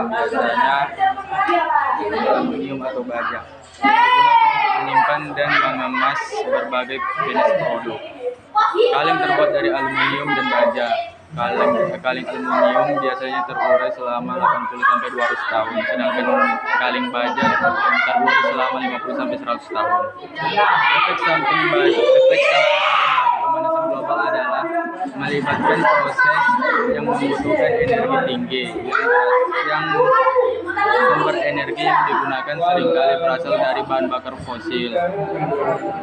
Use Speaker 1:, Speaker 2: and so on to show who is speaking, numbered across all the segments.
Speaker 1: biasanya aluminium atau baja. Digunakan untuk menyimpan dan mengemas berbagai jenis produk. Kaleng terbuat dari aluminium dan baja. Kaleng aluminium biasanya terurai selama 80-200 tahun, sedangkan kaleng baja terurai selama 50-100 tahun. Efek samping pemanasan global adalah melibatkan proses yang membutuhkan energi tinggi, yang sumber energi yang digunakan seringkali berasal dari bahan bakar fosil,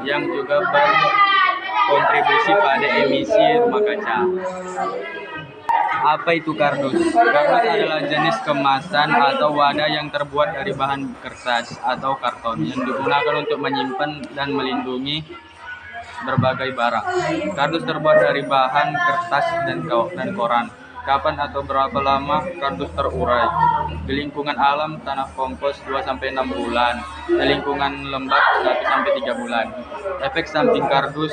Speaker 1: yang juga berkontribusi pada emisi rumah kaca. Apa itu kardus? Kardus adalah jenis kemasan atau wadah yang terbuat dari bahan kertas atau karton yang digunakan untuk menyimpan dan melindungi berbagai barang. Kardus terbuat dari bahan kertas dan koran. Kapan atau berapa lama kardus terurai? Di lingkungan alam, tanah kompos 2-6 bulan. Di lingkungan lembab 1-3 bulan. Efek samping kardus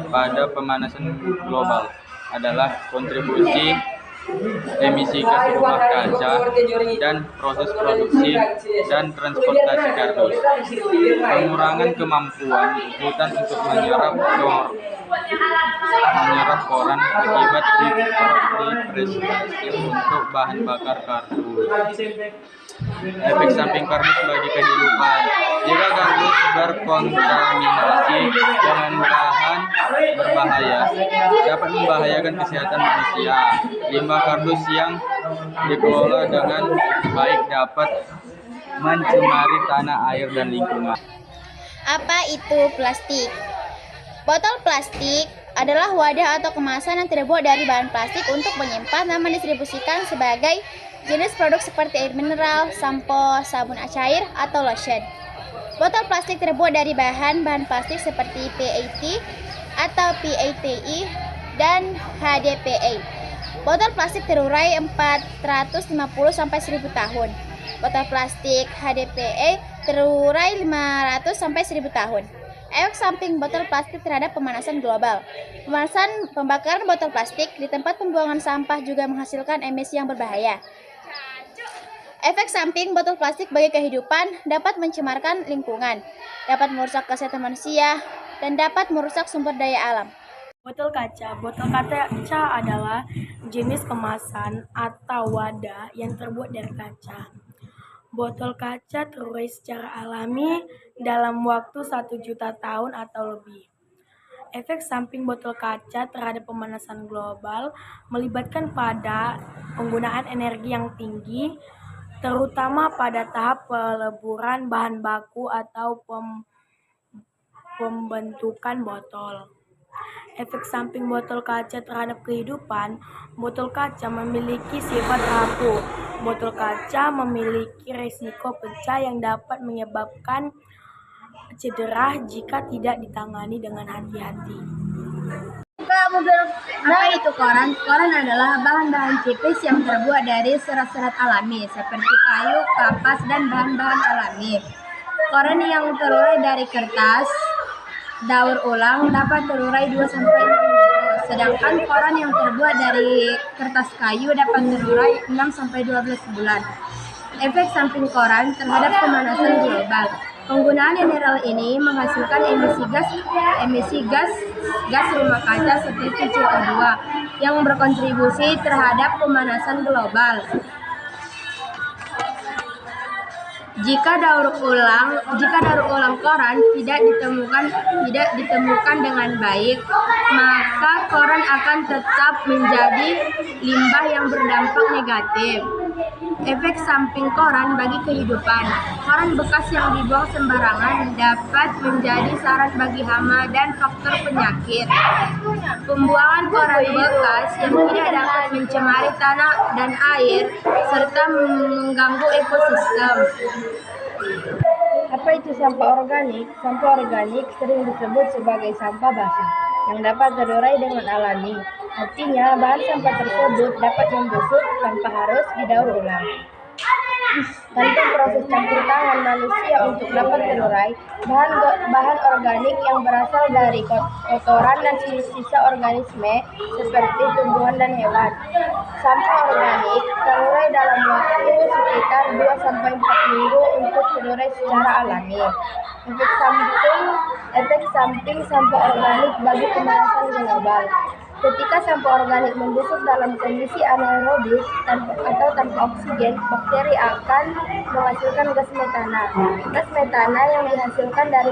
Speaker 1: pada pemanasan global adalah kontribusi emisi gas rumah kaca dan proses produksi dan transportasi kardus. Pengurangan kemampuan hutan untuk menyerap koran akibat deforestasi untuk bahan bakar kardus. Efek samping kardus bagi kehidupan. Jika kardus berkontaminasi dengan bahan berbahaya, dapat membahayakan kesehatan manusia. Limbah kardus yang dikelola dengan baik dapat mencemari tanah, air, dan lingkungan.
Speaker 2: Apa itu plastik? Botol plastik adalah wadah atau kemasan yang terbuat dari bahan plastik untuk menyimpan dan mendistribusikan sebagai jenis produk seperti air mineral, sampo, sabun cair, atau lotion. Botol plastik terbuat dari bahan plastik seperti PET atau PETI dan HDPE. Botol plastik terurai 450-1000 tahun. Botol plastik HDPE terurai 500-1000 tahun. Efek samping botol plastik terhadap pemanasan global. Pembakaran botol plastik di tempat pembuangan sampah juga menghasilkan emisi yang berbahaya. Efek samping botol plastik bagi kehidupan dapat mencemarkan lingkungan, dapat merusak kesehatan manusia, dan dapat merusak sumber daya alam.
Speaker 3: Botol kaca. Botol kaca adalah jenis kemasan atau wadah yang terbuat dari kaca. Botol kaca terurai secara alami dalam waktu 1 juta tahun atau lebih. Efek samping botol kaca terhadap pemanasan global melibatkan pada penggunaan energi yang tinggi, terutama pada tahap peleburan bahan baku atau pembentukan botol. Efek samping botol kaca terhadap kehidupan. Botol kaca memiliki sifat rapuh. Botol kaca memiliki risiko pecah yang dapat menyebabkan cedera jika tidak ditangani dengan hati-hati.
Speaker 4: Apa itu koran? Koran adalah bahan-bahan tipis yang terbuat dari serat-serat alami seperti kayu, kapas, dan bahan-bahan alami. Koran yang terurai dari kertas daur ulang dapat terurai 2-6 minggu, sedangkan koran yang terbuat dari kertas kayu dapat terurai 6-12 bulan. Efek samping koran terhadap pemanasan global. Penggunaan mineral ini menghasilkan emisi gas rumah kaca seperti CO2 yang berkontribusi terhadap pemanasan global. Jika daur ulang koran tidak ditemukan dengan baik, maka koran akan tetap menjadi limbah yang berdampak negatif. Efek samping koran bagi kehidupan. Koran bekas yang dibuang sembarangan dapat menjadi sarana bagi hama dan faktor penyakit. Pembuangan koran bekas yang tidak dapat mencemari tanah dan air serta mengganggu ekosistem.
Speaker 5: Apa itu sampah organik? Sampah organik sering disebut sebagai sampah basah yang dapat terurai dengan alami. Artinya, bahan sampah tersebut dapat membusuk tanpa harus didaur ulang. Tanpa proses campur tangan manusia untuk dapat terurai, bahan organik yang berasal dari kotoran dan sisa organisme seperti tumbuhan dan hewan. Sampah organik organik terurai dalam waktu sekitar 2-4 minggu untuk terurai secara alami. Efek samping sampah organik bagi pemanasan global. Ketika sampah organik membusuk dalam kondisi anaerobik atau tanpa oksigen, bakteri akan menghasilkan gas metana. Gas metana yang dihasilkan dari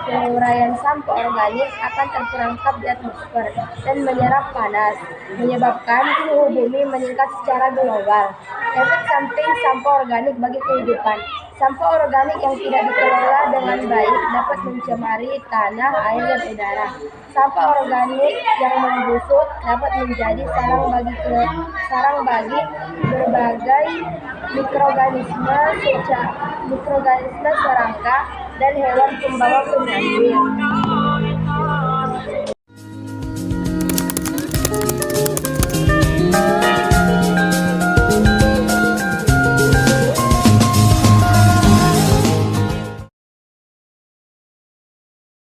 Speaker 5: penguraian sampah organik akan terperangkap di atmosfer dan menyerap panas, menyebabkan suhu bumi meningkat secara global. Efek samping sampah organik bagi kehidupan. Sampah organik yang tidak dikelola dengan baik dapat mencemari tanah, air, dan udara. Sampah organik yang membusuk dapat menjadi sarang bagi berbagai mikroorganisme serangga dan hewan pembawa penyakit.